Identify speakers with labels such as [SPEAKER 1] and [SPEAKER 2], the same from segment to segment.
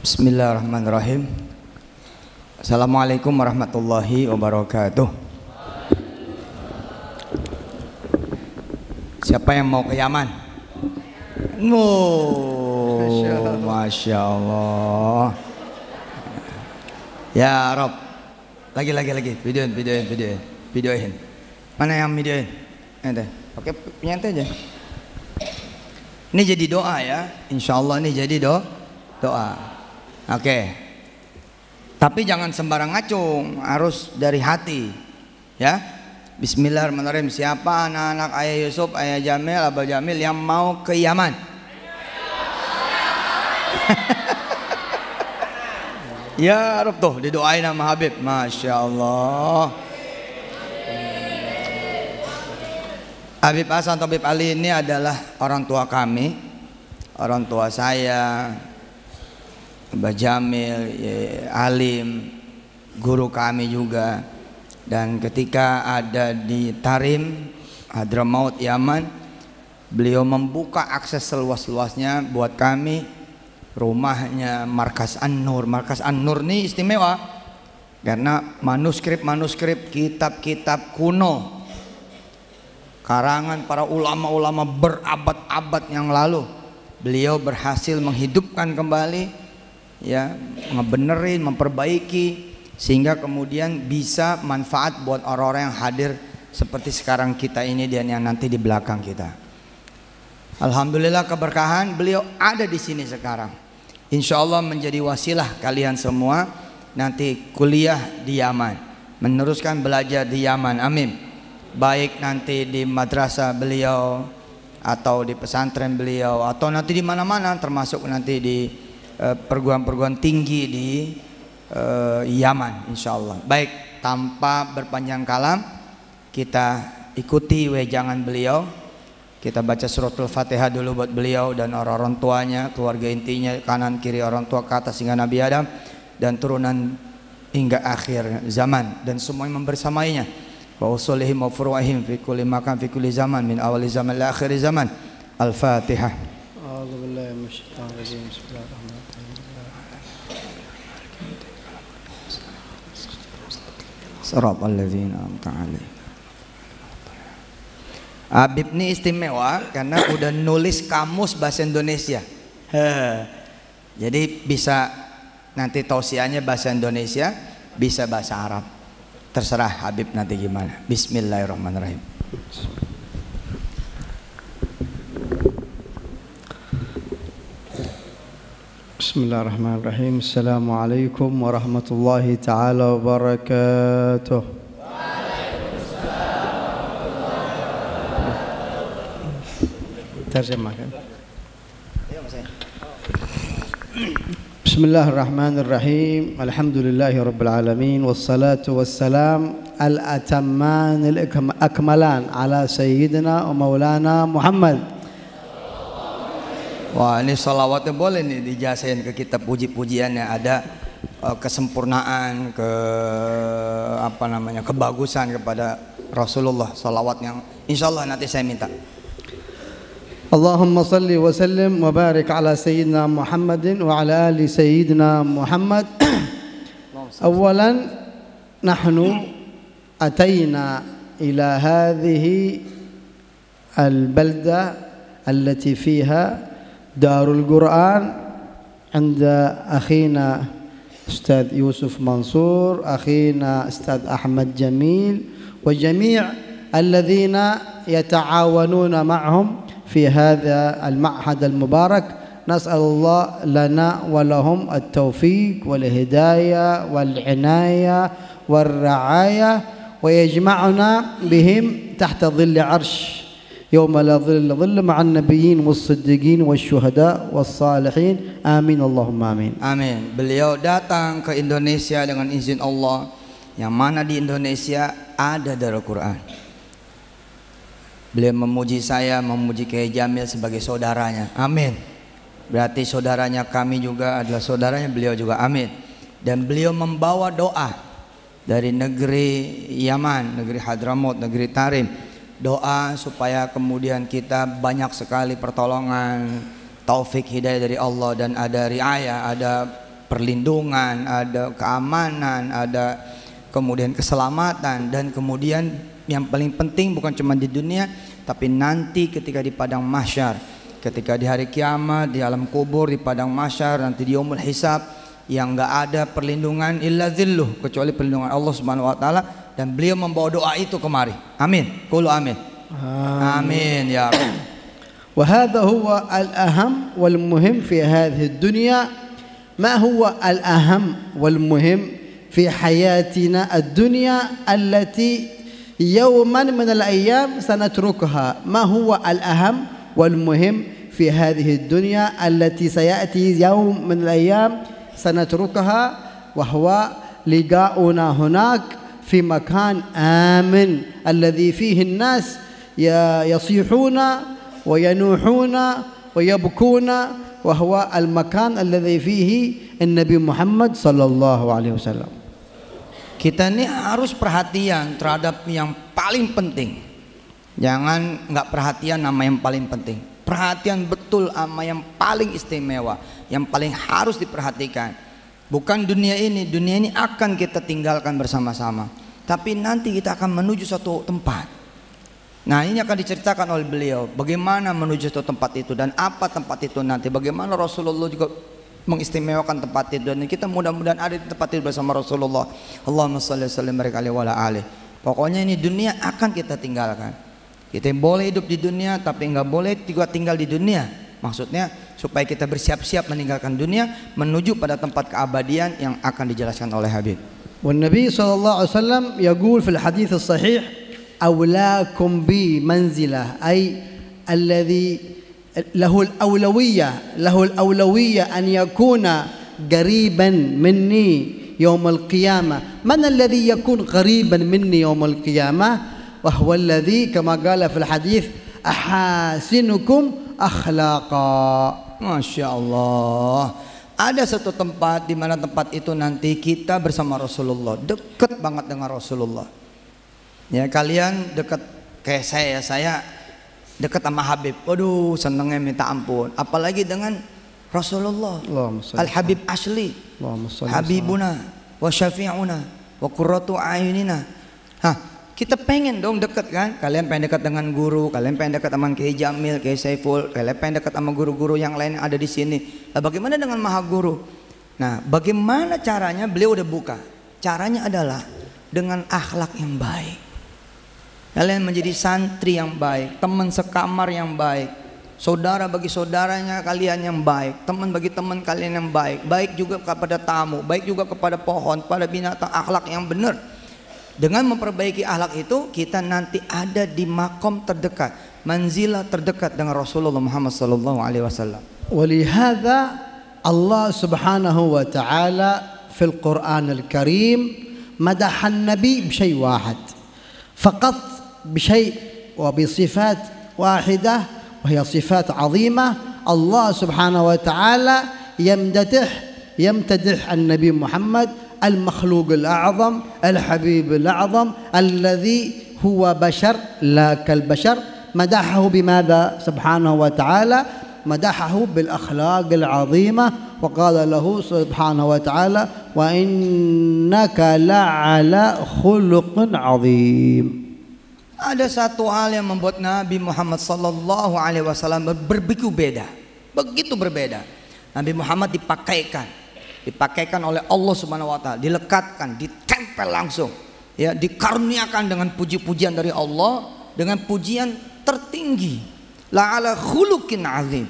[SPEAKER 1] Bismillahirrahmanirrahim. Assalamualaikum warahmatullahi wabarakatuh. Siapa yang mau ke Yaman? Masya Allah. Ya Rob, lagi, videoin. Mana yang videoin? Ente, oke, punya ente aja. Ini jadi doa ya, insya Allah ini jadi doa. Oke. Tapi jangan sembarang ngacung, harus dari hati, ya. Bismillahirrahmanirrahim. Siapa anak-anak Ayah Yusuf, Ayah Jamil, Abah Jamil yang mau ke Yaman? Ya Rob, tuh didoain sama Habib. Masya Allah. Habib Hasan atau Habib Ali ini adalah orang tua kami, orang tua saya, Abah Jamil, alim, guru kami juga. Dan ketika ada di Tarim, Hadramaut, Yaman, beliau membuka akses seluas-luasnya buat kami. Rumahnya Markas An-Nur. Markas An-Nur ini istimewa karena manuskrip, kitab-kitab kuno, karangan para ulama-ulama berabad-abad yang lalu, beliau berhasil menghidupkan kembali, ya, ngebenerin, memperbaiki, sehingga kemudian bisa manfaat buat orang-orang yang hadir seperti sekarang kita ini dan yang nanti di belakang kita. Alhamdulillah keberkahan beliau ada di sini sekarang. Insya Allah menjadi wasilah kalian semua nanti kuliah di Yaman, meneruskan belajar di Yaman. Amin. Baik nanti di madrasah beliau atau di pesantren beliau atau nanti di mana-mana, termasuk nanti di perguruan-perguruan tinggi di Yaman, insya Allah. Baik, tanpa berpanjang kalam, kita ikuti wejangan beliau. Kita baca suratul Fatihah dulu buat beliau dan orang-orang tuanya, keluarga intinya, kanan kiri orang tua ke atas hingga Nabi Adam dan turunan hingga akhir zaman dan semua yang membersamainya. Wa usulihim wa furu'ihim fi kulli makan fi kulli zaman min awali zaman ila akhir zaman. Al-Fatihah. A'udzu billahi minasyaitonir rajim. Bismillahirrahmanirrahim. Siratal ladzina an'amta 'alaihim. Habib ini istimewa karena udah nulis kamus bahasa Indonesia. Jadi bisa nanti tausiahnya bahasa Indonesia, bisa bahasa Arab. Terserah Habib nanti gimana. Bismillahirrahmanirrahim.
[SPEAKER 2] Bismillahirrahmanirrahim. Assalamualaikum warahmatullahi taala wabarakatuh. Terjemahkan. Bismillahirrahmanirrahim. Alhamdulillahi rabbil alamin wassalatu wassalam al-atamman al-akmalan ala sayyidina wa maulana Muhammad.
[SPEAKER 1] Wah, ini salawatnya boleh nih dijasain ke kita, puji-pujiannya ada kesempurnaan, kebagusan kepada Rasulullah, salawat yang insyaallah nanti saya minta.
[SPEAKER 2] Allahumma salli wa sallim wa barik ala sayyidina Muhammadin wa ala ali sayyidina Muhammad. Awalan nahnu atayna ila hadhihi al-balda allati fiha darul Quran 'inda akhina Ustadz Yusuf Mansur, akhina Ustadz Ahmad Jamil wa jami' alladhina yata'awanuna ma'hum في هذا المعهد المبارك. نسأل الله لنا ولهم التوفيق والهداية والعناية والرعاية ويجمعنا بهم تحت ظل عرش يوم لا ظل ظل مع النبيين والصديقين والشهداء والصالحين. آمين اللهم آمين.
[SPEAKER 1] Amin. Beliau datang ke Indonesia dengan izin Allah, yang mana di Indonesia ada Darul Quran. Beliau memuji saya, memuji Kiai Jamil sebagai saudaranya. Amin. Berarti saudaranya kami juga adalah saudaranya beliau juga. Amin. Dan beliau membawa doa dari negeri Yaman, negeri Hadramaut, negeri Tarim. Doa supaya kemudian kita banyak sekali pertolongan, taufik hidayah dari Allah, dan ada riayah, ada perlindungan, ada keamanan, ada kemudian keselamatan, dan kemudian yang paling penting bukan cuma di dunia tapi nanti ketika di padang mahsyar, ketika di hari kiamat, di alam kubur, di padang mahsyar, nanti di yaumul hisab, yang enggak ada perlindungan illa zilluh, kecuali perlindungan Allah Subhanahu wa taala, dan beliau membawa doa itu kemari. Amin. Qulu amin. Amin ya Rabb.
[SPEAKER 2] وهذا هو الأهم والمهم في هذه الدنيا. ما هو الأهم والمهم في حياتنا الدنيا التي يوما من الأيام سنتركها؟ ما هو الأهم والمهم في هذه الدنيا التي سيأتي يوم من الأيام سنتركها، وهو لقاؤنا هناك في مكان آمن الذي فيه الناس يصيحون وينوحون ويبكون، وهو المكان الذي فيه النبي محمد صلى الله عليه وسلم.
[SPEAKER 1] Kita ini harus perhatian terhadap yang paling penting. Jangan nggak perhatian sama yang paling penting. Perhatian betul sama yang paling istimewa, yang paling harus diperhatikan. Bukan dunia ini akan kita tinggalkan bersama-sama. Tapi nanti kita akan menuju suatu tempat. Nah, ini akan diceritakan oleh beliau bagaimana menuju suatu tempat itu dan apa tempat itu nanti. Bagaimana Rasulullah juga mengistimewakan tempat itu, dan kita mudah-mudahan ada di tempat itu bersama Rasulullah. Allahumma shalli wa sallim barik alaihi wa ala alihi. Pokoknya ini dunia akan kita tinggalkan. Kita boleh hidup di dunia tapi enggak boleh juga tinggal di dunia. Maksudnya supaya kita bersiap-siap meninggalkan dunia menuju pada tempat keabadian yang akan dijelaskan oleh Habib.
[SPEAKER 2] والنبي صلى الله عليه وسلم يقول في الحديث الصحيح: أولاكم بي منزلة، أي الذي له الأولوية أن يكون قريبا مني يوم القيامة. من الذي يكون قريبا مني يوم القيامة؟ وهو الذي كما قال في الحديث: أحاسنكم أخلاقا.
[SPEAKER 1] Masya Allah. Ada satu tempat di mana tempat itu nanti kita bersama Rasulullah, dekat banget dengan Rasulullah. Ya, kalian dekat kayak saya dekat sama Habib. Waduh, senengnya minta ampun. Apalagi dengan Rasulullah. Al-Habib asli. Habibuna wa syafi'una wa qurratu a'yunina. Kita pengen dong dekat kan? Kalian pengen dekat dengan guru, kalian pengen dekat sama Kiai Jamil, Kiai Saiful, kalian pengen dekat sama guru-guru yang lain yang ada di sini. Nah, bagaimana dengan Maha Guru? Nah, bagaimana caranya? Beliau udah buka. Caranya adalah dengan akhlak yang baik. Kalian menjadi santri yang baik, teman sekamar yang baik, saudara bagi saudaranya kalian yang baik, teman bagi teman kalian yang baik, baik juga kepada tamu, baik juga kepada pohon, pada binatang, akhlak yang benar. Dengan memperbaiki akhlak itu, kita nanti ada di makom terdekat, manzilah terdekat dengan Rasulullah Muhammad sallallahu alaihi wasallam.
[SPEAKER 2] ولهذا الله سبحانه وتعالى في القرآن الكريم مدح النبي بشيء واحد فقط، بشيء وبصفات واحدة، وهي صفات عظيمة. الله سبحانه وتعالى يمتدح النبي محمد المخلوق الأعظم، الحبيب الأعظم، الذي هو بشر لا كالبشر. مدحه بماذا سبحانه وتعالى؟ مدحه بالأخلاق العظيمة، وقال له سبحانه وتعالى: وإنك لعلى خلق عظيم.
[SPEAKER 1] Ada satu hal yang membuat Nabi Muhammad sallallahu alaihi wasallam begitu berbeda. Nabi Muhammad dipakaikan oleh Allah Subhanahu wa taala, dilekatkan, ditempel langsung, ya, dikaruniakan dengan puji-pujian dari Allah, dengan pujian tertinggi. La ala khuluqin azim.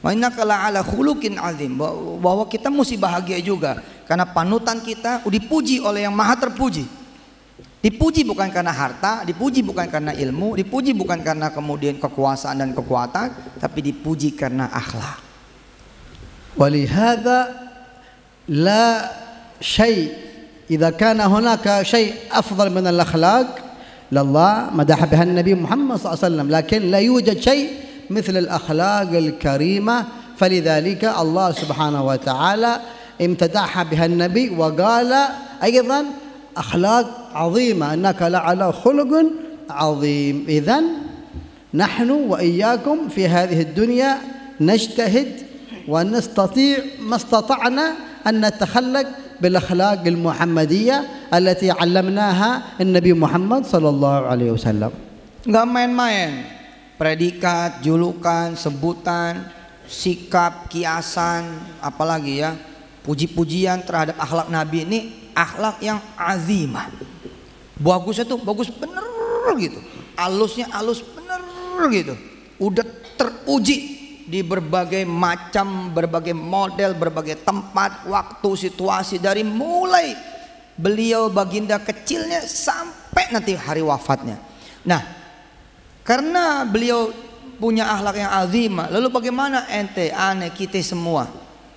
[SPEAKER 1] Wa innaka la ala khuluqin azim. Bahwa kita mesti bahagia juga karena panutan kita dipuji oleh yang maha terpuji. Dipuji bukan karena harta, dipuji bukan karena ilmu, dipuji bukan karena kemudian kekuasaan dan kekuatan, tapi dipuji karena akhlak.
[SPEAKER 2] ولهذا لا شيء إذا كان هناك شيء أفضل من الأخلاق لله مدح بها النبي محمد صلى الله عليه وسلم، لكن لا يوجد شيء مثل الأخلاق الكريمة. فلذلك الله سبحانه وتعالى امتدح بها النبي وقال أيضا أخلاق عظيمة، أنك لعلى خلق عظيم. إذن نحن وإياكم في هذه الدنيا نجتهد ونستطيع ما استطعنا أن نتخلق بالأخلاق المحمدية التي علمناها النبي محمد صلى الله عليه وسلم.
[SPEAKER 1] Nggak main-main. Predikat, julukan, sebutan, sikap, kiasan, apalagi ya, puji-pujian terhadap akhlak Nabi ini akhlak yang azimah. Bagusnya tuh bagus bener gitu. Alusnya alus bener gitu. Udah teruji di berbagai macam, berbagai model, berbagai tempat, waktu, situasi, dari mulai beliau baginda kecilnya sampai nanti hari wafatnya. Nah, karena beliau punya akhlak yang azimah, lalu bagaimana ente, ane, kita semua,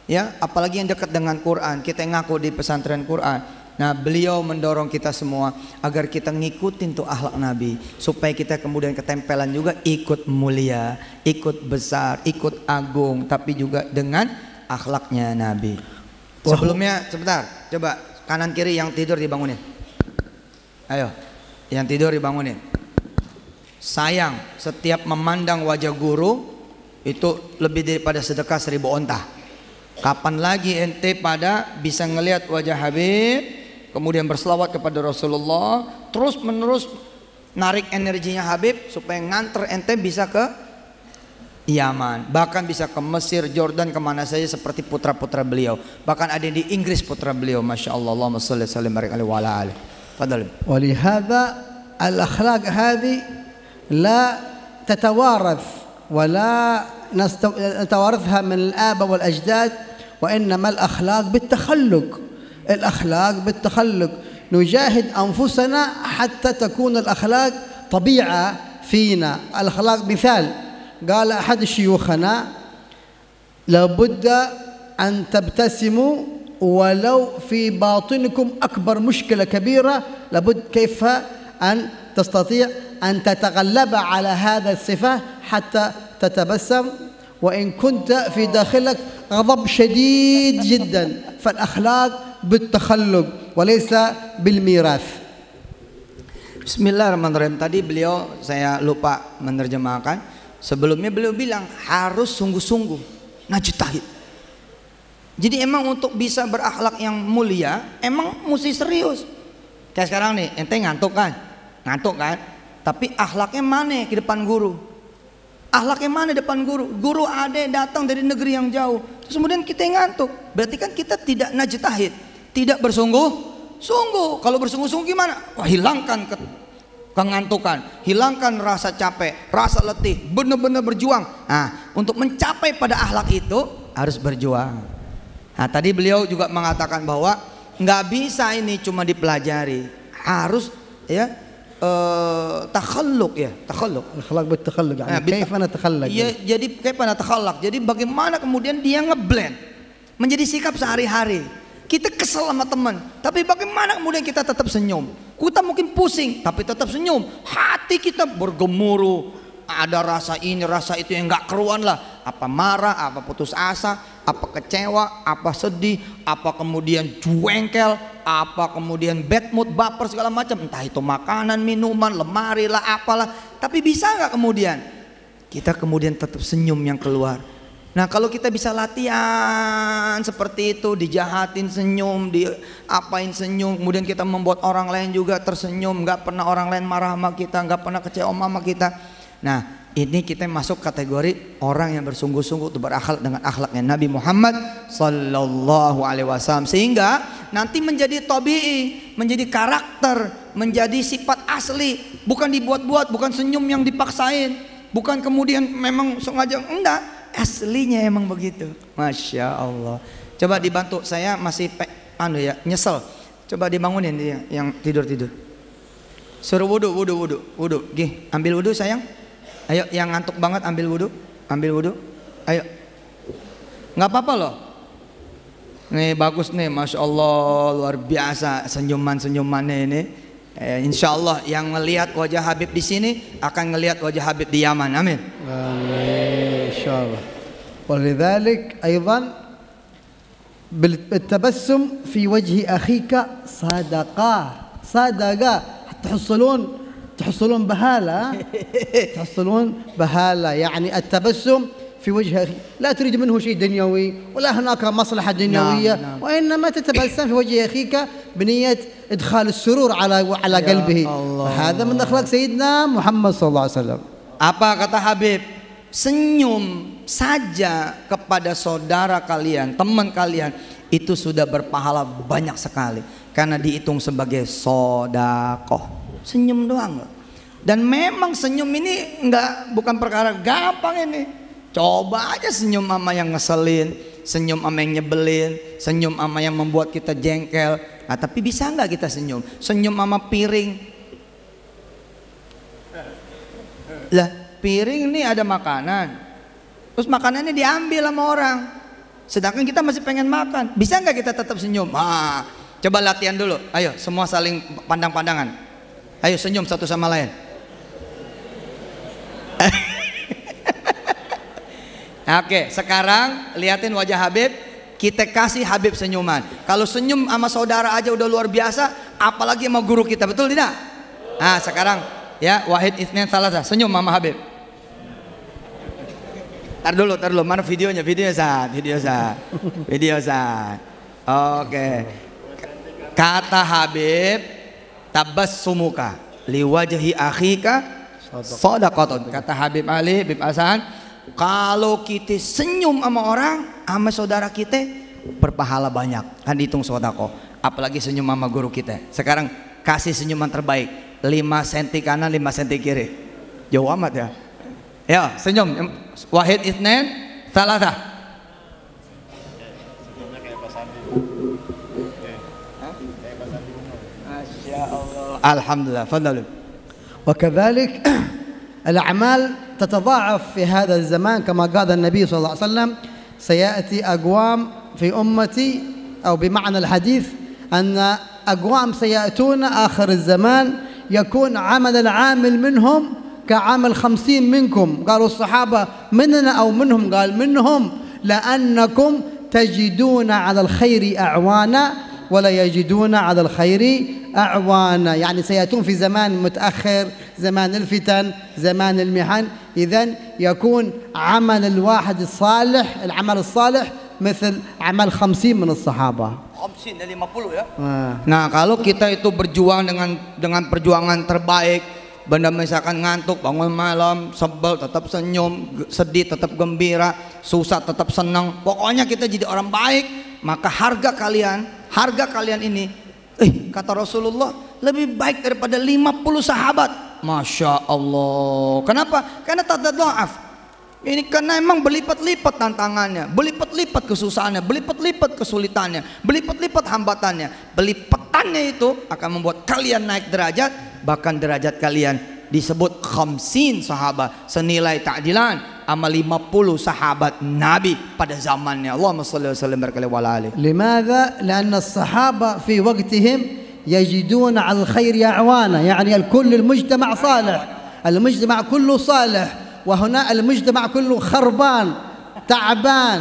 [SPEAKER 1] ya, apalagi yang dekat dengan Quran, kita ngaku di pesantren Quran. Nah, beliau mendorong kita semua agar kita ngikutin tuh akhlak Nabi, supaya kita kemudian ketempelan juga ikut mulia, ikut besar, ikut agung, tapi juga dengan akhlaknya Nabi. Sebelumnya, sebentar, coba kanan kiri yang tidur dibangunin. Ayo, yang tidur dibangunin. Sayang, setiap memandang wajah guru itu lebih daripada sedekah 1000 onta. Kapan lagi ente pada bisa ngelihat wajah Habib, kemudian berselawat kepada Rasulullah, terus menerus narik energinya Habib supaya nganter ente bisa ke Yaman, bahkan bisa ke Mesir, Jordan, kemana saja seperti putra-putra beliau. Bahkan ada di Inggris putra beliau, masya Allah. Allahumma shalli wa sallim alaihi wa ala alihi. Fadhal.
[SPEAKER 2] ولهذا الأخلاق هذه لا تتوارث ولا نتوارثها من الآباء والأجداد، وإنما الأخلاق بالتخلق. الأخلاق بالتخلق، نجاهد أنفسنا حتى تكون الأخلاق طبيعة فينا. الأخلاق مثال قال أحد شيوخنا: لابد أن تبتسموا ولو في باطنكم أكبر مشكلة كبيرة، لابد كيف أن تستطيع أن تتغلب على هذا الصفة حتى تتبسم وإن كنت في داخلك غضب شديد جدا. فالأخلاق بالتخلق وليس بالميراث.
[SPEAKER 1] Bismillahirrahmanirrahim. Tadi beliau, saya lupa menerjemahkan. Sebelumnya beliau bilang harus sungguh-sungguh, najtahid. Jadi emang untuk bisa berakhlak yang mulia emang mesti serius. Kayak sekarang nih, ente ngantuk kan? Tapi akhlaknya mana ke depan guru? Akhlaknya mana depan guru? Guru ada datang dari negeri yang jauh, terus kemudian kita ngantuk. Berarti kan kita tidak najtahid, tidak bersungguh-sungguh. Kalau bersungguh-sungguh gimana? Wah, hilangkan kengantukan, hilangkan rasa capek, rasa letih, benar-benar berjuang. Nah, untuk mencapai pada akhlak itu harus berjuang. Nah, tadi beliau juga mengatakan bahwa nggak bisa ini cuma dipelajari, harus ya takhalluk, ya, takhalluk.
[SPEAKER 2] Akhlak بالتخلق يعني كيف نتخلق.
[SPEAKER 1] Ya, jadi kayak pada takhalluk. Jadi bagaimana kemudian dia ngeblend menjadi sikap sehari-hari. Kita kesel sama teman, tapi bagaimana kemudian kita tetap senyum? Kita mungkin pusing, tapi tetap senyum. Hati kita bergemuruh, ada rasa ini, rasa itu yang nggak keruan lah. Apa marah, apa putus asa, apa kecewa, apa sedih, apa kemudian jengkel, apa kemudian bad mood, baper segala macam. Entah itu makanan, minuman, lemari lah, apalah. Tapi bisa nggak kemudian kita kemudian tetap senyum yang keluar? Nah, kalau kita bisa latihan seperti itu, dijahatin senyum, diapain senyum, kemudian kita membuat orang lain juga tersenyum, nggak pernah orang lain marah sama kita, nggak pernah kecewa sama kita. Nah, ini kita masuk kategori orang yang bersungguh-sungguh untuk berakhlak dengan akhlaknya Nabi Muhammad sallallahu alaihi wasallam, sehingga nanti menjadi tabi'i, menjadi karakter, menjadi sifat asli, bukan dibuat-buat, bukan senyum yang dipaksain, bukan kemudian memang sengaja, enggak, aslinya emang begitu. Masya Allah. Coba dibantu, saya masih nyesel. Coba dibangunin dia yang tidur-tidur. Suruh wudu. Gih, ambil wudu sayang. Ayo, yang ngantuk banget ambil wudu. Ayo. Nggak apa-apa loh. Nih bagus nih, masya Allah, luar biasa senyumannya ini. Insya Allah yang melihat wajah Habib di sini akan melihat wajah Habib di Yaman. Amin.
[SPEAKER 2] Amin. Insya Allah. ولذلك أيضا بالتبسم في وجه أخيك صدقة تحصلون بهالة يعني التبسم في وجه أخي، لا تريد منه شيء دنيوي ولا هناك مصلحة دنيوية.
[SPEAKER 1] نعم.
[SPEAKER 2] وإنما تتبسم في وجه أخيك بنية إدخال السرور على قلبه. هذا من أخلاق سيدنا محمد صلى الله عليه وسلم.
[SPEAKER 1] Apa kata Habib? Senyum saja kepada saudara kalian, teman kalian, itu sudah berpahala banyak sekali karena dihitung sebagai sodakoh. Senyum doang loh. Dan memang senyum ini bukan perkara gampang ini. Coba aja senyum sama yang ngeselin, senyum sama yang nyebelin, senyum sama yang membuat kita jengkel. Nah, tapi bisa nggak kita senyum? Senyum sama piring. Lah, piring ini ada makanan, terus makanannya diambil sama orang, sedangkan kita masih pengen makan. Bisa nggak kita tetap senyum? Coba latihan dulu. Ayo, semua saling pandang-pandangan. Ayo senyum satu sama lain. Oke, sekarang liatin wajah Habib. Kita kasih Habib senyuman. Kalau senyum sama saudara aja udah luar biasa, apalagi sama guru kita, betul tidak? Nah, sekarang ya, wahid itsnain tsalatsa, senyum sama Habib. Tar dulu, mana videonya? Video Zat. Oke. Kata Habib, tabassumuka liwajhi akhika shadaqatun. Kata Habib Ali bin Hasan, kalau kita senyum sama orang, sama saudara kita, berpahala banyak, kan dihitung sedekah. Apalagi senyum sama guru kita. Sekarang kasih senyuman terbaik, 5 cm kanan 5 cm kiri. Jauh amat ya. Ya, senyum. Wahid itsnain tsalatsa. Masya Allah. Alhamdulillah. Fadlalu.
[SPEAKER 2] وكذلك الأعمال تتضاعف في هذا الزمان كما قال النبي صلى الله عليه وسلم: سيأتي أقوام في أمتي، أو بمعنى الحديث أن أقوام سيأتون آخر الزمان يكون عمل العامل منهم كعمل 50 منكم. قالوا الصحابة: مننا أو منهم؟ قال: منهم، لأنكم تجدون على الخير أعوانا ولا يجدون على الخير أعوانا. يعني سيأتون في زمان متأخر، زمان الفتن، زمان المحن. إذن يكون عمل الواحد الصالح، العمل الصالح مثل عمل 50 من الصحابة.
[SPEAKER 1] 50 dari 50 ya. Nah, kalau kita itu berjuang dengan perjuangan terbaik, benda misalkan ngantuk bangun malam, sebel tetap senyum, sedih tetap gembira, susah tetap senang, pokoknya kita jadi orang baik, maka harga kalian ini, kata Rasulullah, lebih baik daripada 50 sahabat. Masya Allah. Kenapa? Karena tadadha'af. Ini karena emang berlipat-lipat tantangannya, berlipat-lipat kesusahannya, berlipat-lipat kesulitannya, berlipat-lipat hambatannya. Belipatannya itu akan membuat kalian naik derajat, bahkan derajat kalian disebut 50 sahabat, senilai ta'dilan sama 50 sahabat Nabi pada zamannya. Allahumma shalli wa sallim barik alaihi.
[SPEAKER 2] لماذا؟ لأن الصحابة في وقتهم يجدون على الخير أعوانا، يعني الكل المجتمع صالح، المجتمع كله صالح، وهنا المجتمع كله خربان تعبان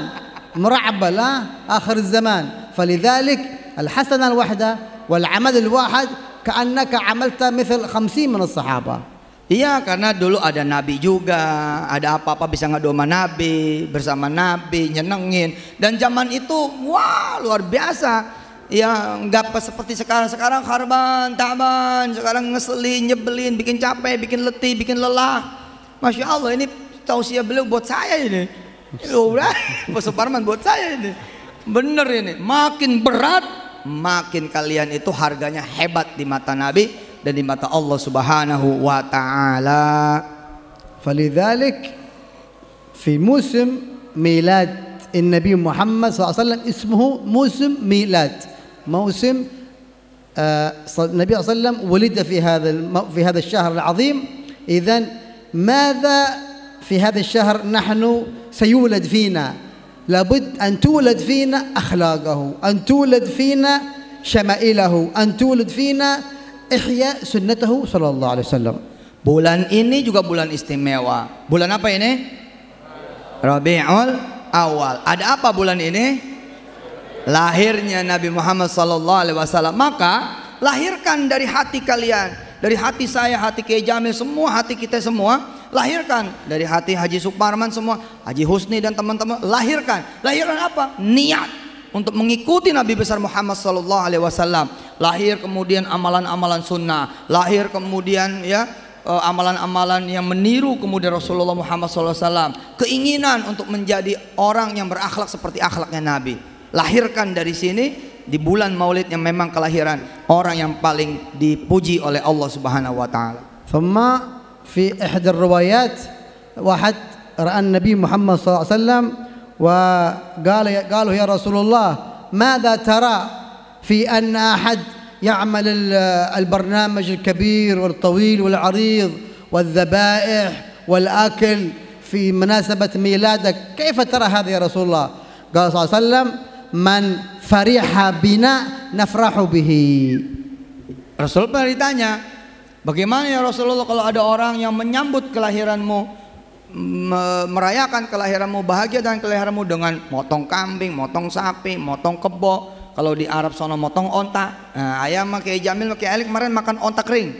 [SPEAKER 2] مرعبل آخر الزمان. فلذلك الحسنة الواحدة والعمل الواحد كأنك عملت مثل 50 من الصحابة.
[SPEAKER 1] Iya, karena dulu ada Nabi juga, ada apa-apa bisa ngadu sama Nabi, bersama Nabi, nyenengin. Dan zaman itu, wah luar biasa. Ya nggak seperti sekarang. Sekarang kharban, taban, sekarang ngeselin, nyebelin, bikin capek, bikin letih, bikin lelah. Masya Allah, ini tausiah beliau buat saya ini. Pak Suparman buat saya ini. Bener ini, makin berat, makin kalian itu harganya hebat di mata Nabi dan di mata Allah Subhanahu wa taala.
[SPEAKER 2] فلذلك في موسم ميلاد النبي محمد صلى الله عليه وسلم اسمه موسم ميلاد، موسم النبي صلى الله عليه وسلم ولد في هذا الشهر العظيم. إذن ماذا في هذا الشهر نحن سيولد فينا؟ لابد أن تولد فينا أخلاقه، أن تولد فينا شمائله، أن تولد فينا إحياء سنته صلى الله عليه وسلم.
[SPEAKER 1] Bulan ini juga bulan istimewa. Bulan apa ini? Rabiul Awal. Ada apa bulan ini? Lahirnya Nabi Muhammad sallallahu alaihi wasallam. Maka lahirkan dari hati kalian, dari hati saya, hati Kiai Jamil, semua hati kita semua, lahirkan dari hati Haji Suparman semua, Haji Husni dan teman-teman, lahirkan apa? Niat untuk mengikuti Nabi besar Muhammad sallallahu alaihi wasallam. Lahir kemudian amalan-amalan sunnah, lahir kemudian ya amalan-amalan yang meniru kemudian Rasulullah Muhammad SAW, keinginan untuk menjadi orang yang berakhlak seperti akhlaknya Nabi. Lahirkan dari sini di bulan Maulid yang memang kelahiran orang yang paling dipuji oleh Allah Subhanahu wa taala.
[SPEAKER 2] ثم في إحدى الروايات واحد رأى النبي محمد صلى الله عليه وسلم وقالوا يا رسول الله ماذا ترى في أن أحد يعمل البرنامج الكبير والطويل والعريض والذبائح والأكل في مناسبة ميلادك، كيف ترى هذا يا رسول الله؟ قال صلى الله عليه وسلم من فرح بنا نفرح به.
[SPEAKER 1] Rasul pernah ditanya, bagaimana ya Rasulullah kalau ada orang yang menyambut kelahiranmu, merayakan kelahiranmu, bahagia dengan kelahiranmu dengan motong kambing, motong sapi, motong kebo. Kalau di Arab sono motong onta. Nah, ayam kayak Jamil, kayak Ali kemarin makan onta kering.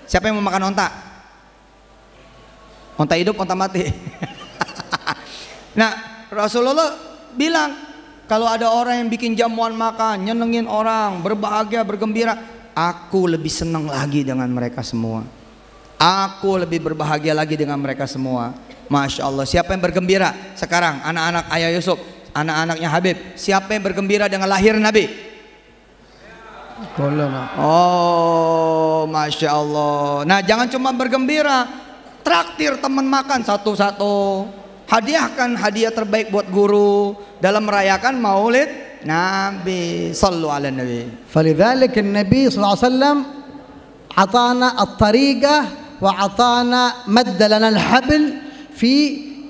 [SPEAKER 1] Siapa yang mau makan onta? Onta hidup, onta mati. Nah, Rasulullah bilang, kalau ada orang yang bikin jamuan makan, nyenengin orang, berbahagia, bergembira, aku lebih senang lagi dengan mereka semua. Aku lebih berbahagia lagi dengan mereka semua. Masya Allah. Siapa yang bergembira sekarang? Anak-anak Ayah Yusuf, anak-anaknya Habib, siapa yang bergembira dengan lahir Nabi? Oh, Masya Allah. Nah, jangan cuma bergembira, traktir teman makan satu-satu, hadiahkan hadiah terbaik buat guru dalam merayakan Maulid Nabi. Sallu ala Nabi.
[SPEAKER 2] فلذلك النبي صلى الله عليه وسلم عطانا الطريقة وعطانا مد لنا الحبل في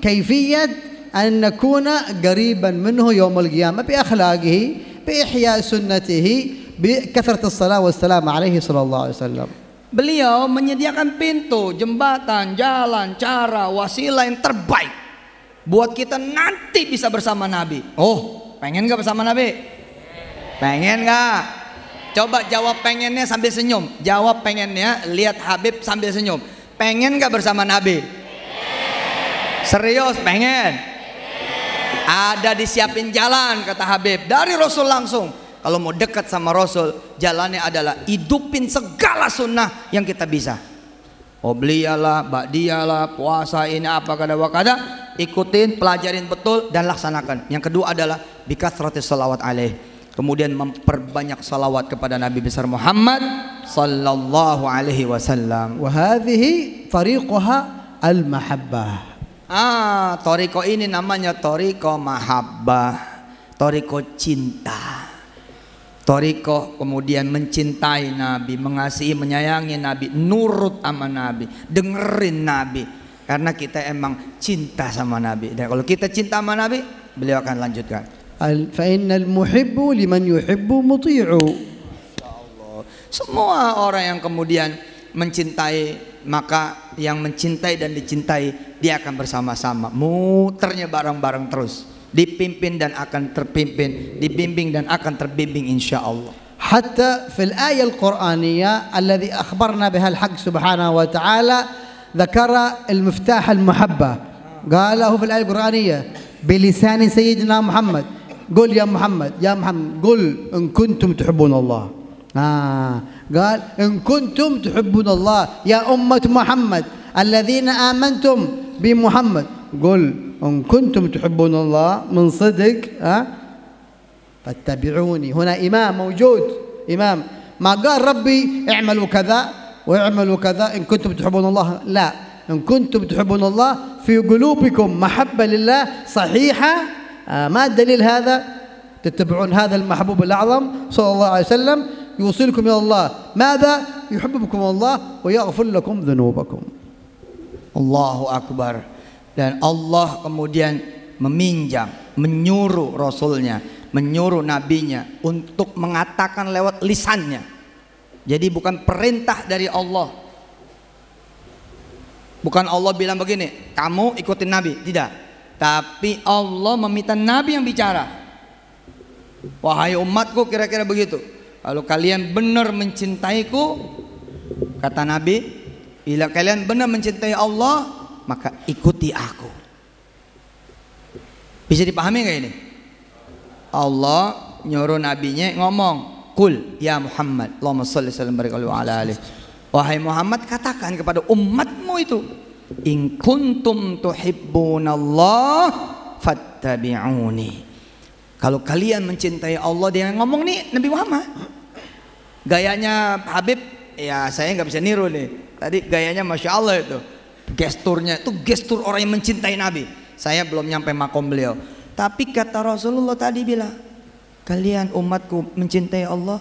[SPEAKER 2] كيفية أن نكون قريبا منه يوم القيامة بأخلاقه، بإحياء سنته، بكثرة الصلاة والسلام عليه صلى الله عليه وسلم.
[SPEAKER 1] Beliau menyediakan pintu, jembatan, jalan, cara, wasilah yang terbaik buat kita nanti bisa bersama Nabi. Oh, pengen gak bersama Nabi? Pengen gak? Coba jawab pengennya sambil senyum. Jawab pengennya, lihat Habib sambil senyum. Pengen gak bersama Nabi? Serius pengen? Ada disiapin jalan kata Habib dari Rasul langsung. Kalau mau dekat sama Rasul, jalannya adalah hidupin segala sunnah yang kita bisa. Obliyalah, ba'diyalah, puasa ini apa kada, ikutin, pelajarin betul dan laksanakan. Yang kedua adalah bikathratis salawat alaih. Kemudian memperbanyak salawat kepada Nabi besar Muhammad sallallahu alaihi wasallam.
[SPEAKER 2] Wa hadhihi tariquha al-mahabbah.
[SPEAKER 1] Toriko ini namanya toriko mahabbah, toriko cinta, toriko kemudian mencintai Nabi, mengasihi, menyayangi Nabi, nurut sama Nabi, dengerin Nabi, karena kita emang cinta sama Nabi. Dan kalau kita cinta sama Nabi, beliau akan lanjutkan.
[SPEAKER 2] Fa innal muhibbu liman yuhibbu muti'u.
[SPEAKER 1] Semua orang yang kemudian mencintai, maka yang mencintai dan dicintai dia akan bersama-sama, muternya bareng-bareng terus, dipimpin dan akan terpimpin, dibimbing dan akan terbimbing insyaallah.
[SPEAKER 2] حتى في الآية القرآنية الذي أخبرنا بها الحق سبحانه وتعالى ذكر المفتاح المحبة، قاله في الآية القرآنية بلسان سيدنا محمد. قل يا محمد، يا محمد قل إن كنتم تحبون الله. قال إن كنتم تحبون الله يا أمة محمد الذين آمنتم بمحمد قل إن كنتم تحبون الله من صدق فاتبعوني. هنا إمام موجود، إمام ما قال ربي اعملوا كذا واعملوا كذا إن كنتم تحبون الله، لا، إن كنتم تحبون الله في قلوبكم محبة لله صحيحة. ما الدليل هذا؟ تتبعون هذا المحبوب الأعظم صلى الله عليه وسلم يوصلكم إلى الله. ماذا؟ يحببكم الله ويغفر لكم ذنوبكم.
[SPEAKER 1] Allahu Akbar. Dan Allah kemudian meminjam, menyuruh Rasulnya, menyuruh Nabinya untuk mengatakan lewat lisannya. Jadi bukan perintah dari Allah. Bukan Allah bilang begini, kamu ikutin Nabi, tidak. Tapi Allah meminta Nabi yang bicara. Wahai umatku, kira-kira begitu. Kalau kalian benar mencintaiku, kata Nabi, bila kalian benar mencintai Allah, maka ikuti aku. Bisa dipahami nggak ini? Allah nyuruh nabinya ngomong, Qul ya Muhammad, Allahumma shalli sallim barik alaihi wa ala alihi. Wahai Muhammad, katakan kepada umatmu itu, in kuntum tuhibbunallah fattabi'uni. Kalau kalian mencintai Allah, dia ngomong nih Nabi Muhammad. Gayanya Habib, ya saya nggak bisa niru nih. Tadi gayanya Masya Allah itu. Gesturnya itu gestur orang yang mencintai Nabi. Saya belum nyampe makom beliau. Tapi kata Rasulullah tadi bilang, kalian umatku mencintai Allah,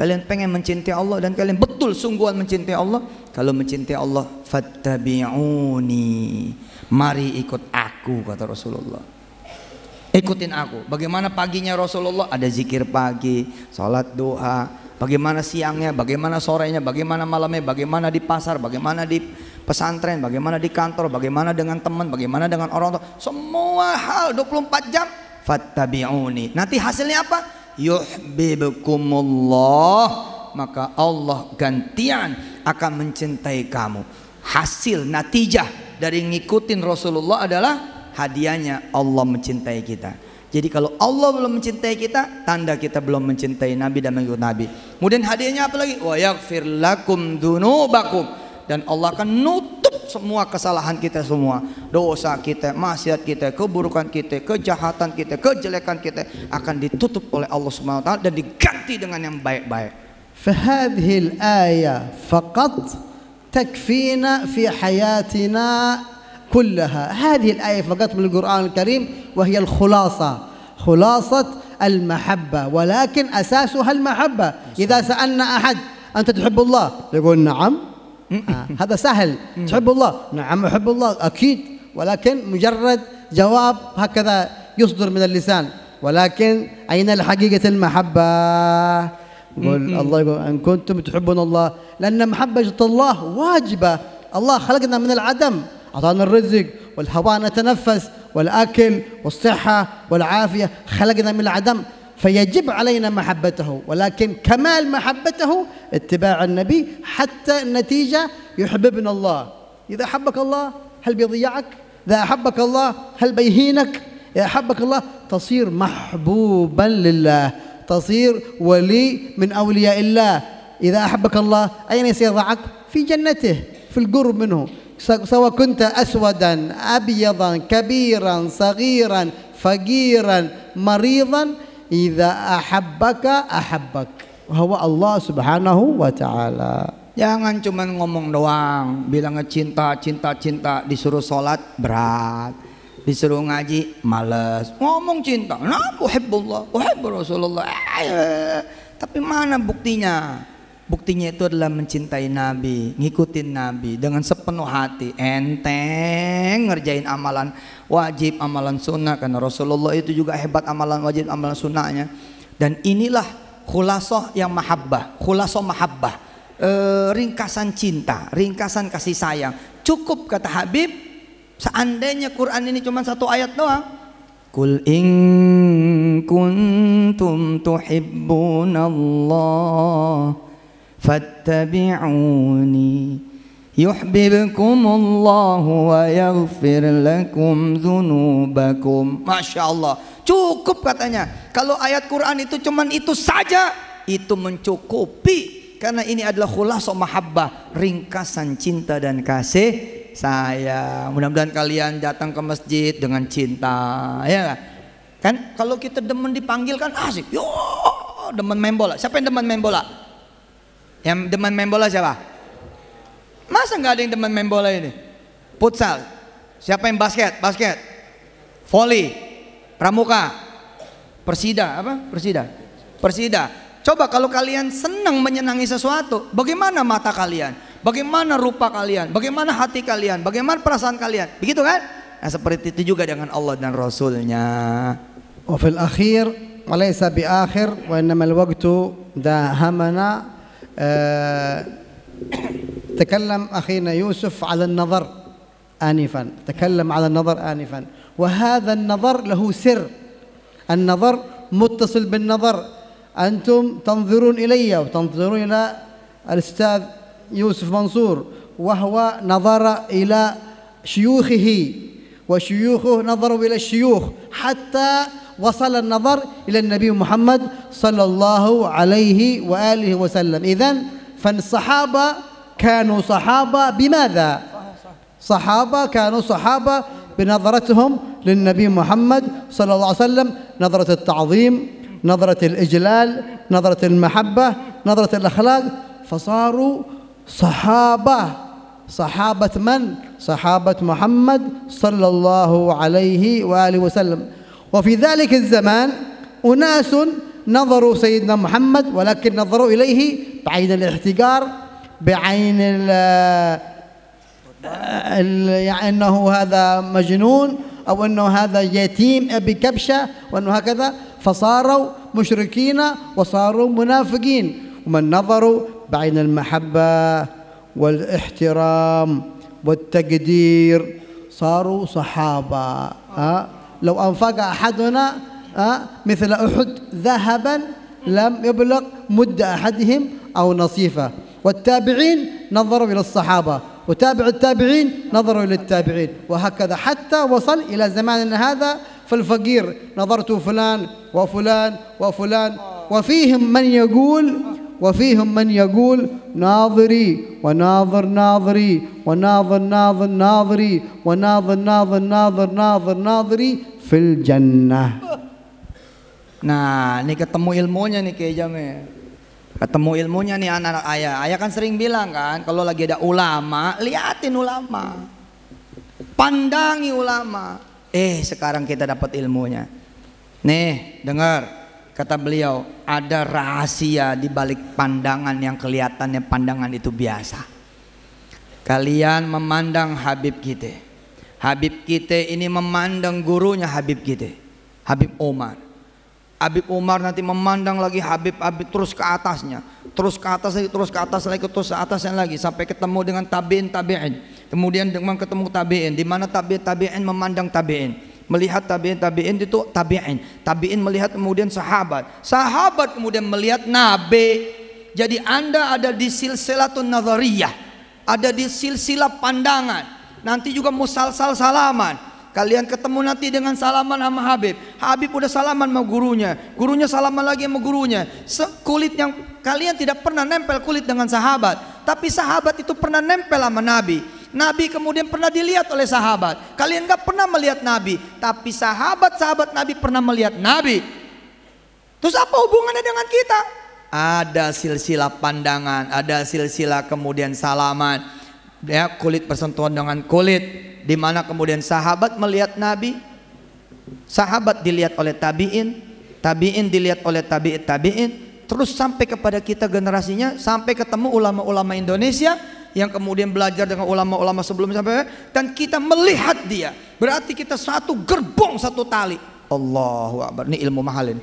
[SPEAKER 1] kalian pengen mencintai Allah dan kalian betul sungguhan mencintai Allah. Kalau mencintai Allah, fattabi'uni, mari ikut aku, kata Rasulullah. Ikutin aku. Bagaimana paginya Rasulullah? Ada zikir pagi, salat duha. Bagaimana siangnya, bagaimana sorenya, bagaimana malamnya, bagaimana di pasar, bagaimana di pesantren, bagaimana di kantor, bagaimana dengan teman, bagaimana dengan orang tua. Semua hal 24 jam. Fattabi'uni. Nanti hasilnya apa? Yuhibbukumullah, maka Allah gantian akan mencintai kamu. Hasil natijah dari ngikutin Rasulullah adalah hadiahnya Allah mencintai kita. Jadi kalau Allah belum mencintai kita, tanda kita belum mencintai Nabi dan mengikut Nabi. Kemudian hadiahnya apa lagi? Wa yaghfir lakum dzunubakum, dan Allah akan nutup semua kesalahan kita semua, dosa kita, maksiat kita, keburukan kita, kejahatan kita, kejelekan kita akan ditutup oleh Allah Subhanahu wa taala dan diganti dengan yang baik-baik.
[SPEAKER 2] فهذه الآية فقط تكفينا في حياتنا كلها. هذه الآية فقط من القرآن الكريم وهي الخلاصة، خلاصة المحبة، ولكن أساسها المحبة. إذا سألنا أحد أنت تحب الله؟ يقول نعم. هذا سهل. تحب الله؟ نعم أحب الله أكيد، ولكن مجرد جواب هكذا يصدر من اللسان، ولكن أين الحقيقة المحبة؟ يقول الله يقول إن كنتم تحبون الله، لأن محبة الله واجبة. الله خلقنا من العدم، أعطانا الرزق والهواء نتنفس والأكل والصحة والعافية، خلقنا من العدم، فيجب علينا محبته. ولكن كمال محبته اتباع النبي، حتى النتيجة يحببنا الله. إذا أحبك الله هل بيضيعك؟ إذا أحبك الله هل بيهينك؟ إذا أحبك الله تصير محبوبا لله، تصير ولي من أولياء الله. إذا أحبك الله أين سيضعك؟ في جنته، في القرب منه، سواء كنت أسودا أبيضا كبيرا صغيرا فقيرا مريضا، إذا أحبك أحبك، وهو الله سبحانه وتعالى.
[SPEAKER 1] Jangan cuma ngomong doang, bilangnya cinta, cinta, cinta, disuruh sholat berat, disuruh ngaji males, ngomong cinta, nah uhibbullah, uhibbu Rasulullah, tapi mana buktinya? Buktinya itu adalah mencintai Nabi, ngikutin Nabi dengan sepenuh hati, enteng ngerjain amalan wajib, amalan sunnah, karena Rasulullah itu juga hebat amalan wajib, amalan sunnahnya. Dan inilah khulasah yang mahabbah, khulasah mahabbah, ringkasan cinta, ringkasan kasih sayang. Cukup kata Habib, seandainya Quran ini cuma satu ayat doang, Qul in kuntum tuhibbunallah fattabi'uni yuhibbukumullahu wa yaghfir lakum dzunubakum. Masya Allah, cukup katanya. Kalau ayat Quran itu cuman itu saja, itu mencukupi, karena ini adalah khulasah mahabbah, ringkasan cinta dan kasih sayang. Mudah-mudahan kalian datang ke masjid dengan cinta, ya kan? Kalau kita demen dipanggil kan asik. Yo, demen main bola. Siapa yang demen main bola? Yang demen main bola siapa? Masa nggak ada yang demen main bola ini? Futsal. Siapa yang basket? Basket. Volley. Pramuka. Persida. Apa? Persida. Persida. Coba kalau kalian senang menyenangi sesuatu, bagaimana mata kalian? Bagaimana rupa kalian? Bagaimana hati kalian? Bagaimana perasaan kalian? Begitu kan? Nah, seperti itu juga dengan Allah dan Rasulnya.
[SPEAKER 2] Wa fil akhir wa laysa bi akhir wa innamal waqtu dahamana. تكلم أخينا يوسف على النظر آنفا، تكلم على النظر آنفا، وهذا النظر له سر. النظر متصل بالنظر، أنتم تنظرون إلي وتنظرون إلى الأستاذ يوسف منصور، وهو نظر إلى شيوخه وشيوخه نظروا إلى الشيوخ حتى وصل النظر إلى النبي محمد صلى الله عليه وآله وسلم. إذن فالصحابة كانوا صحابة بماذا؟ صحابة كانوا صحابة بنظرتهم للنبي محمد صلى الله عليه وسلم، نظرة التعظيم، نظرة الإجلال، نظرة المحبة، نظرة الأخلاق، فصاروا صحابة. صحابة من؟ صحابة محمد صلى الله عليه وآله وسلم. وفي ذلك الزمان أناس نظروا سيدنا محمد ولكن نظروا إليه بعين الاحتقار، بعين يعني أنه هذا مجنون أو أنه هذا يتيم أبي كبشة وأنه هكذا، فصاروا مشركين وصاروا منافقين. ومن نظروا بعين المحبة والاحترام والتقدير صاروا صحابة. لو أنفق أحدنا مثل أحد ذهبا لم يبلغ مد أحدهم أو نصيفه. والتابعين نظروا إلى الصحابة، وتابع التابعين نظروا إلى التابعين، وهكذا حتى وصل إلى زماننا هذا. فالفقير نظرت فلان وفلان وفلان، وفيهم من يقول ناظري وناظر ناظري وناظر ناظر ناظري وناظر ناظر ناظر ناظر ناظري في الجنة.
[SPEAKER 1] Nah, ini ketemu ilmunya nih Kiai Jamil. Ketemu ilmunya nih anak-anak ayah. Ayah kan sering bilang kan, kalau lagi ada ulama, liatin ulama, pandangi ulama. Sekarang kita dapat ilmunya. Nih, dengar kata beliau, ada rahasia di balik pandangan yang kelihatannya pandangan itu biasa. Kalian memandang Habib kita. Habib kita ini memandang gurunya Habib kita, Habib Umar. Habib Umar nanti memandang lagi Habib terus ke atasnya, terus ke atas lagi, terus ke atas lagi, terus ke atasnya lagi, sampai ketemu dengan tabi'in. Kemudian dengan ketemu tabi'in, di mana tabi'in memandang tabi'in, melihat tabi'in itu tabi'in melihat kemudian sahabat kemudian melihat Nabi. Jadi Anda ada di silsilatun nazariyah, ada di silsilah pandangan. Nanti juga musalsal salaman. Kalian ketemu nanti dengan salaman sama Habib. Habib udah salaman sama gurunya, gurunya salaman lagi sama gurunya. Kulit yang kalian tidak pernah nempel kulit dengan sahabat, tapi sahabat itu pernah nempel sama Nabi. Nabi kemudian pernah dilihat oleh sahabat. Kalian gak pernah melihat Nabi, tapi sahabat Nabi pernah melihat Nabi. Terus apa hubungannya dengan kita? Ada silsilah pandangan, ada silsilah kemudian salaman, ya, kulit bersentuhan dengan kulit. Di mana kemudian sahabat melihat Nabi, sahabat dilihat oleh tabi'in, tabi'in dilihat oleh tabi'in, terus sampai kepada kita generasinya, sampai ketemu ulama-ulama Indonesia yang kemudian belajar dengan ulama-ulama sebelumnya, dan kita melihat dia. Berarti kita satu gerbong, satu tali. Allahu Akbar. Ini ilmu mahal ini.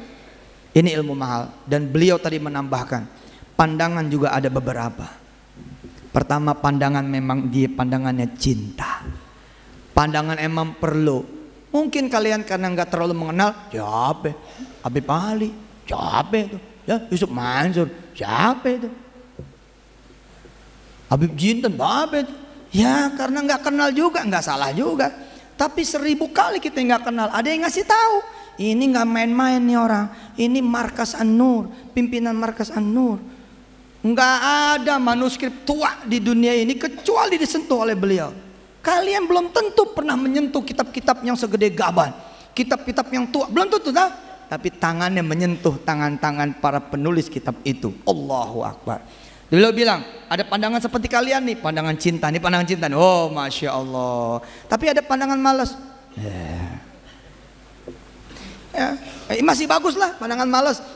[SPEAKER 1] Ini ilmu mahal. Dan beliau tadi menambahkan, pandangan juga ada beberapa. Pertama, pandangan memang dia pandangannya cinta. Pandangan emang perlu. Mungkin kalian karena nggak terlalu mengenal, siapa? Habib Ali, siapa itu? Ya, Yusuf Mansur, siapa itu? Habib Jinten, siapa itu? Ya, karena nggak kenal juga, nggak salah juga. Tapi 1000 kali kita nggak kenal, ada yang ngasih tahu. Ini nggak main-main nih orang. Ini Markas An-Nur, pimpinan Markas An-Nur. Nggak ada manuskrip tua di dunia ini kecuali disentuh oleh beliau. Kalian belum tentu pernah menyentuh kitab-kitab yang segede gaban, kitab-kitab yang tua, belum tentu dah. Tapi tangannya menyentuh tangan-tangan para penulis kitab itu. Allahu Akbar. Beliau bilang, ada pandangan seperti kalian nih, pandangan cinta, nih pandangan cinta. Oh, Masya Allah. Tapi ada pandangan malas. Masih bagus lah pandangan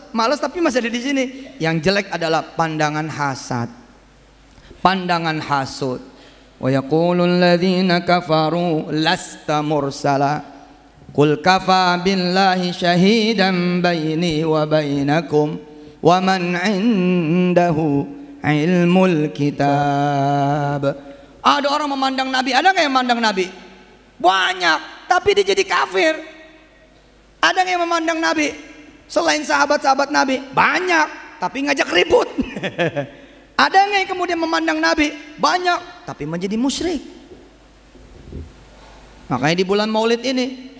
[SPEAKER 1] malas tapi masih ada di sini. Yang jelek adalah pandangan hasad, pandangan hasud. Wa yaqulul ladzina kafaru lasta mursala qul kafa billahi syahidan baini wa bainakum wa man indahu ilmul kitab. Ada orang memandang Nabi, ada nggak yang memandang Nabi? Banyak, tapi dia jadi kafir. Ada nggak yang memandang Nabi selain sahabat-sahabat Nabi? Banyak, tapi ngajak ribut. Ada nggak yang kemudian memandang Nabi? Banyak, tapi menjadi musyrik. Makanya di bulan Maulid ini,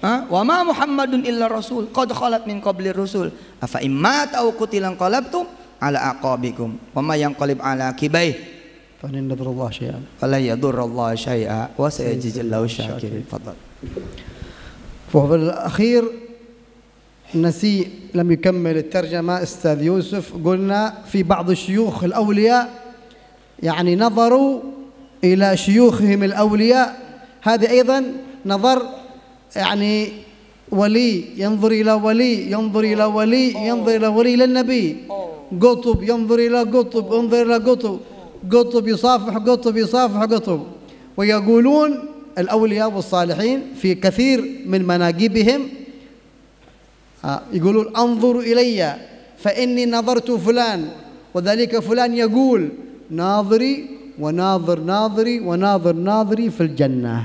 [SPEAKER 1] wa ma Muhammadun illa rasul qad khalat min qablir rusul afa imma aw qutilan qalabtum ala aqabikum wa ma yanqalib ala aqibai
[SPEAKER 2] falan yadurullah syai'an
[SPEAKER 1] fala yadurullah syai'a wa sayajzillahu syakirin. Fadhal.
[SPEAKER 2] وفي الأخير نسي لم يكمل الترجمة أستاذ يوسف. قلنا في بعض الشيوخ الأولياء يعني نظروا إلى شيوخهم الأولياء، هذه أيضا نظر يعني ولي ينظر إلى ولي ينظر إلى ولي ينظر إلى ولي للنبي، قطب ينظر إلى قطب انظر إلى قطب، قطب يصافح قطب يصافح قطب. ويقولون الأولياء والصالحين في كثير من مناقبهم يقولون انظروا إلي فإني نظرت فلان وذلك فلان يقول ناظري وناظر ناظري وناظر ناظري في الجنة.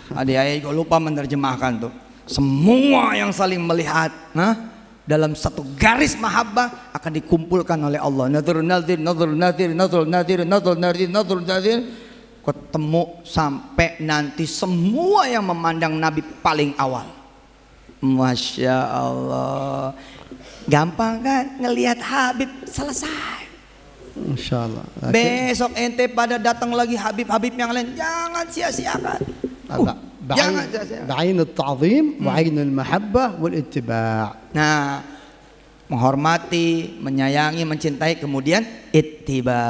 [SPEAKER 1] Adik-adik juga lupa menerjemahkan tuh. Semua yang saling melihat dalam satu garis mahabbah akan dikumpulkan oleh Allah. Nadhur nadir, nadhur nadir, nadhur nadir, nadhur nadir, nadhur nadir, ketemu sampai nanti semua yang memandang Nabi paling awal. Masya Allah. Gampang kan ngelihat Habib, selesai.
[SPEAKER 2] Masya Allah.
[SPEAKER 1] Besok ente pada datang lagi Habib-Habib yang lain, jangan sia-siakan.
[SPEAKER 2] بعين التعظيم وعين المحبة والاتباع.
[SPEAKER 1] Nah, menghormati, menyayangi, mencintai, kemudian ittiba.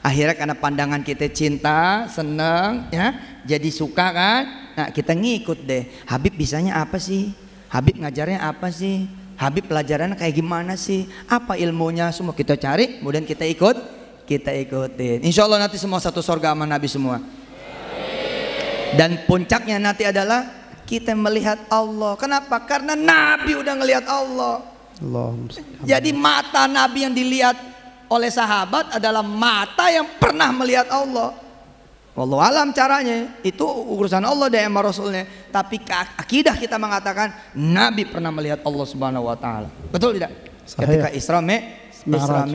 [SPEAKER 1] Akhirnya karena pandangan kita cinta, senang, ya, jadi suka kan? Nah, kita ngikut deh. Habib bisanya apa sih? Habib ngajarnya apa sih? Habib pelajarannya kayak gimana sih? Apa ilmunya? Semua kita cari, kemudian kita ikutin. Insya Allah nanti semua satu surga sama Nabi semua. Dan puncaknya nanti adalah kita melihat Allah. Kenapa? Karena Nabi udah ngelihat Allah. Jadi mata Nabi yang dilihat oleh sahabat adalah mata yang pernah melihat Allah. Wallahu alam caranya, itu urusan Allah dan Rasulnya. Tapi akidah kita mengatakan Nabi pernah melihat Allah Subhanahu wa taala. Betul tidak? Ketika Isra Mi'raj.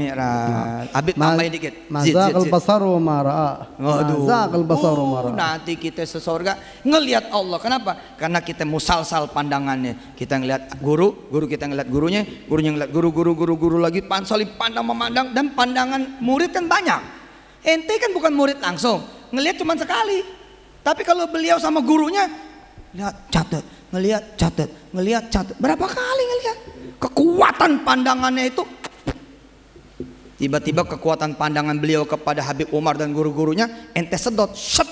[SPEAKER 1] Habib tambahin dikit.
[SPEAKER 2] Mazaqal basar wa ma ra'a. Mazaqal basar wa ma ra'a.
[SPEAKER 1] Nanti kita sesurga ngelihat Allah. Kenapa? Karena kita musalsal pandangannya. Kita ngelihat guru kita ngelihat gurunya ngelihat guru lagi, saling pandang memandang, dan pandangan murid kan banyak. Ente kan bukan murid langsung, ngelihat cuma sekali. Tapi kalau beliau sama gurunya, lihat catat, ngelihat catat, ngelihat catat. Berapa kali ngelihat? Kekuatan pandangannya itu, tiba-tiba kekuatan pandangan beliau kepada Habib Umar dan guru-gurunya ente sedot, set,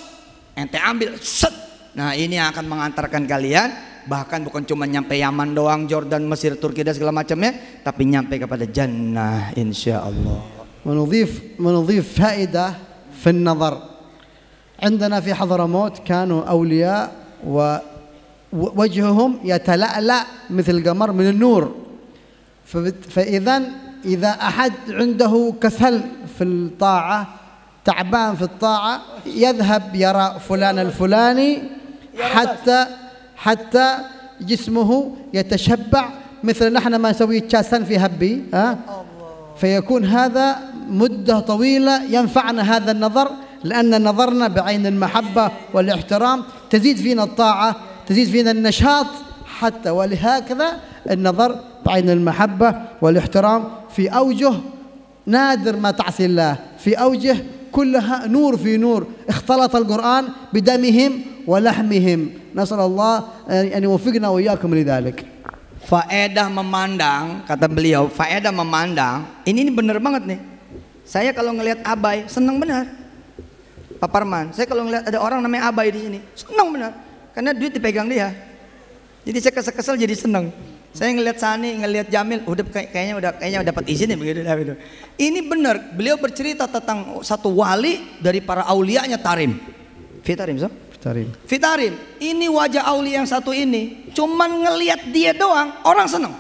[SPEAKER 1] ente ambil, set. Nah, ini yang akan mengantarkan kalian bahkan bukan cuma nyampe Yaman doang, Jordan, Mesir, Turki dan segala macamnya, tapi nyampe kepada jannah insyaallah.
[SPEAKER 2] ونضيف فائدة في النظر. عندنا في حضرموت كانوا أولياء ووجههم يتلألأ مثل القمر من النور. إذا أحد عنده كسل في الطاعة، تعبان في الطاعة، يذهب يرى فلان الفلاني حتى جسمه يتشبع مثل نحن ما نسوي تشاسن في هبي، فيكون هذا مدة طويلة ينفعنا هذا النظر، لأن نظرنا بعين المحبة والاحترام تزيد فينا الطاعة، تزيد فينا النشاط حتى. ولهكذا النظر بعين المحبة والاحترام في أوجه نادر ما تعصي الله، في أوجه كلها نور في نور، اختلط القرآن بدمهم ولحمهم. نسأل الله أن يوفقنا وإياكم لذلك.
[SPEAKER 1] Faedah memandang, kata beliau, faedah memandang, ini benar banget nih. Saya kalau ngelihat Abai senang benar, Pak Parman. Saya kalau ngelihat ada orang namanya Abai di sini senang benar, karena duit dipegang dia. Jadi saya kesel jadi senang. Saya ngelihat Sani, ngelihat Jamil, kayaknya udah dapat izin ya begitu. Ini benar, beliau bercerita tentang satu wali dari para aulianya Tarim. Fitarim, so? Fitarim. Ini wajah auli yang satu ini, cuman ngelihat dia doang orang senang.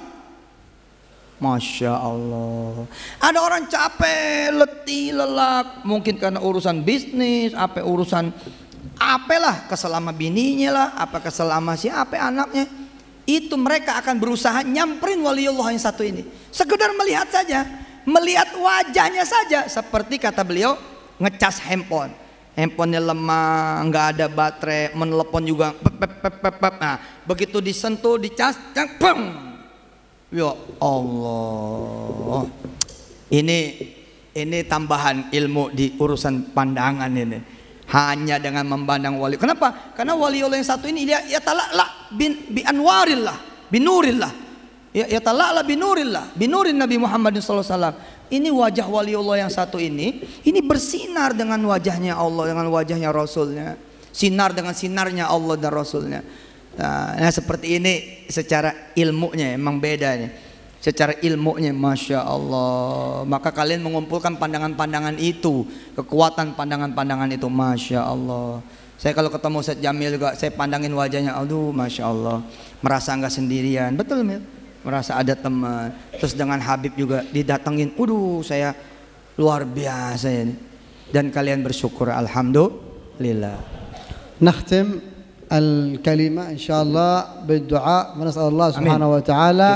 [SPEAKER 1] Masya Allah. Ada orang capek, letih, lelah, mungkin karena urusan bisnis, urusan apalah, kesel sama bininya lah, kesel sama siapa anaknya. Itu mereka akan berusaha nyamperin waliullah yang satu ini, sekedar melihat saja, melihat wajahnya saja. Seperti kata beliau, ngecas handphone. handphonenya lemah, nggak ada baterai, menelepon juga pep. Nah, begitu disentuh, dicas, bang. Ya Allah. Ini tambahan ilmu di urusan pandangan ini. Hanya dengan memandang wali. Kenapa? Karena wali Allah yang satu ini dia tala'la bi anwarillah, binurillah. Ya tala'la binurillah, binurin Nabi Muhammad SAW. Ini wajah wali Allah yang satu ini bersinar dengan wajahnya Allah, dengan wajahnya Rasulnya. Sinar dengan sinarnya Allah dan Rasulnya. Nah, seperti ini secara ilmunya emang beda nih. Secara ilmunya Masya Allah. Maka kalian mengumpulkan pandangan-pandangan itu, kekuatan pandangan-pandangan itu, Masya Allah. Saya kalau ketemu Ustaz Jamil juga, saya pandangin wajahnya, aduh Masya Allah, merasa enggak sendirian. Betul Mil? Merasa ada teman. Terus dengan Habib juga didatengin, saya luar biasa ini. Dan kalian bersyukur, alhamdulillah.
[SPEAKER 2] Nakhtim الكلمة إن شاء الله بالدعاء ونسأل الله سبحانه وتعالى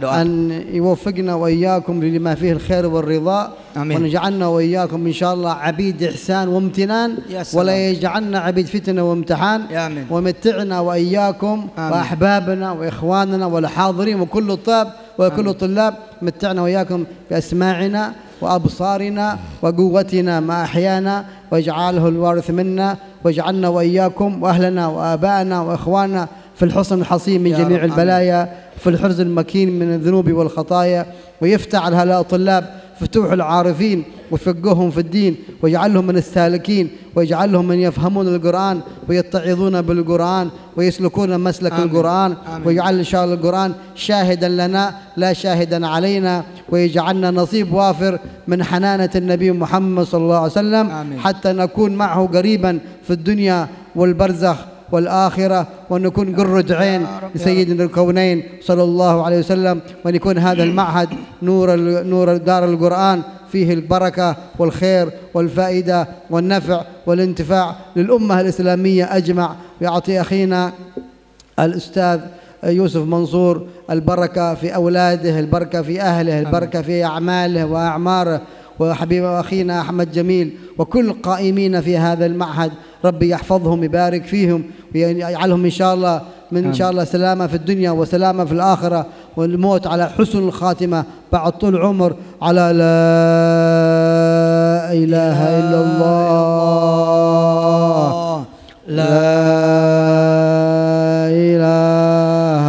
[SPEAKER 2] أن يوفقنا وإياكم لما فيه الخير والرضا ونجعلنا وإياكم إن شاء الله عبيد إحسان وامتنان ولا يجعلنا عبيد فتنة وامتحان ومتعنا وإياكم وأحبابنا وإخواننا والحاضرين وكل الطلاب وكل الطلاب متعنا وإياكم بأسماعنا وأبصارنا وقوتنا ما أحيانا واجعله الوارث منا واجعلنا وإياكم وأهلنا وآبائنا وإخواننا في الحصن الحصين من جميع البلايا في الحرز المكين من الذنوب والخطايا ويفتح على هؤلاء الطلاب فتوح العارفين ويفقههم في الدين ويجعلهم من السالكين ويجعلهم من يفهمون القرآن ويتعظون بالقرآن ويسلكون مسلك القرآن ويجعل إن شاء الله القرآن شاهدا لنا لا شاهدا علينا ويجعلنا نصيب وافر من حنانة النبي محمد صلى الله عليه وسلم حتى نكون معه قريبا في الدنيا والبرزخ والآخرة ونكون قرة عين لسيدنا الكونين صلى الله عليه وسلم وأن يكون هذا المعهد نور دار القرآن فيه البركة والخير والفائدة والنفع والانتفاع للأمة الإسلامية أجمع ويعطي أخينا الأستاذ يوسف منصور البركة في أولاده، البركة في أهله، البركة في أعماله وأعماره، وحبيب أخينا أحمد جميل وكل قائمين في هذا المعهد ربي يحفظهم يبارك فيهم ويجعلهم إن شاء الله من إن شاء الله سلامة في الدنيا وسلامة في الآخرة والموت على حسن الخاتمة بعد طول عمر على لا إله إلا الله لا إله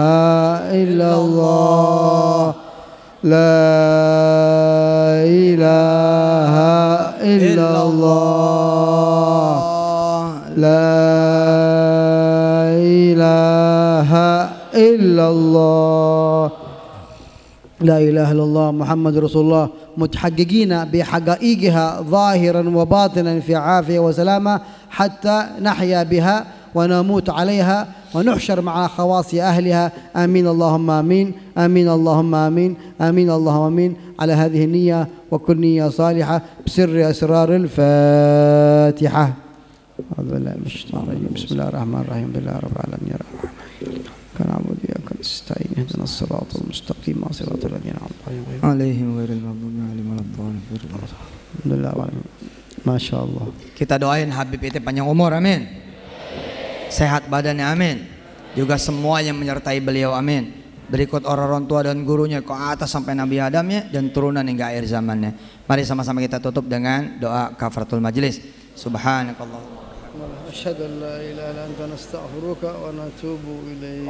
[SPEAKER 2] إلا الله لا إله إلا الله لا إله إلا الله لا إله إلا الله محمد رسول الله متحققين بحقائقها ظاهرا وباطنا في عافية وسلامة حتى نحيا بها ونموت عليها ونحشر مع خواص أهلها آمين اللهم آمين آمين اللهم آمين آمين اللهم آمين على هذه النية وكل نية صالحة بسر أسرار الفاتحة. أعوذ بالله من الشيطان الرجيم بسم الله الرحمن الرحيم بالله رب العالمين كان عبد إياك نستعين اهدنا الصراط المستقيم صراط الذين أنعمت
[SPEAKER 1] عليهم غير المغضوب عليهم ولا الضالين.
[SPEAKER 2] Alhamdulillah, Masya Allah.
[SPEAKER 1] Kita doain Habib itu panjang umur, amin. Sehat badannya, amin. Juga semua yang menyertai beliau, amin. Berikut orang tua dan gurunya ke atas sampai Nabi Adam ya, dan turunan hingga akhir zamannya. Mari sama-sama kita tutup dengan doa kafaratul majlis. Subhanakallahumma
[SPEAKER 2] أشهد أن لا إله إلا أنت نستغفرك ونتوب إليك.